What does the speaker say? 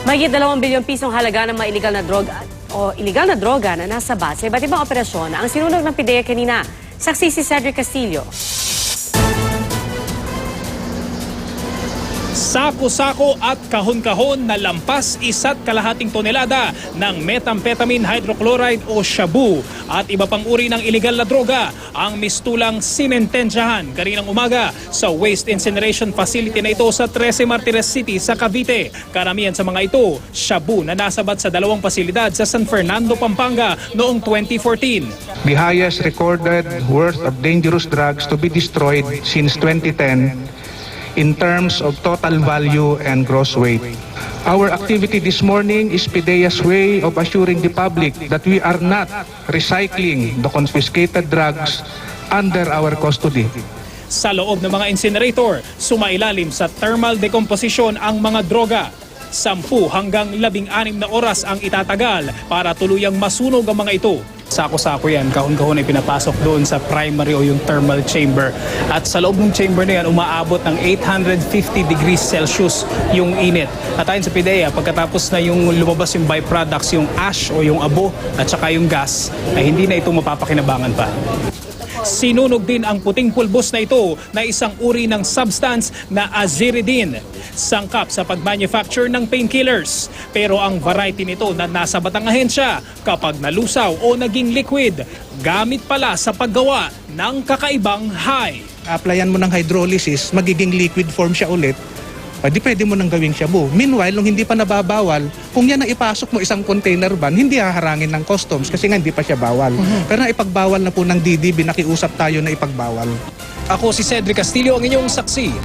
Mahigit 2 bilyong pisong halaga ng mga iligal na droga na nasa bat sa iba't ibang operasyon ang sinunog ng PIDEA kanina. Saksi si Cedric Castillo. Sako-sako at kahon-kahon na lampas 1.5 tonelada ng methamphetamine hydrochloride o shabu at iba pang uri ng iligal na droga ang mistulang sinentensyahan kaninang umaga sa waste incineration facility na ito sa 13 Martires City sa Cavite. Karamihan sa mga ito, shabu na nasabat sa 2 pasilidad sa San Fernando, Pampanga noong 2014. The highest recorded worth of dangerous drugs to be destroyed since 2010 in terms of total value and gross weight. Our activity this morning is PIDEA's way of assuring the public that we are not recycling the confiscated drugs under our custody. Sa loob ng mga incinerator, sumailalim sa thermal decomposition ang mga droga. 10 hanggang 16 na oras ang itatagal para tuluyang masunog ang mga ito. Sako-sako yan, kahon-kahon ay pinapasok doon sa primary o yung thermal chamber. At sa loob ng chamber na yan, umaabot ng 850 degrees Celsius yung init. At ayon sa PIDEA, pagkatapos na yung lumabas yung byproducts, yung ash o yung abo at saka yung gas, ay hindi na ito mapapakinabangan pa. Sinunog din ang puting pulbos na ito na isang uri ng substance na aziridine, sangkap sa pag-manufacture ng painkillers. Pero ang variety nito na nasa batang ahensya kapag nalusaw o naging liquid, gamit pala sa paggawa ng kakaibang high. Applyan mo ng hydrolysis, magiging liquid form siya ulit. Di pwede mo nang gawing shabu. Meanwhile, nung hindi pa nababawal, kung yan ang ipasok mo isang container van, hindi haharangin ng customs kasi nga hindi pa siya bawal. Pero na ipagbawal na po ng DDB, nakiusap tayo na ipagbawal. Ako si Cedric Castillo, ang inyong saksi.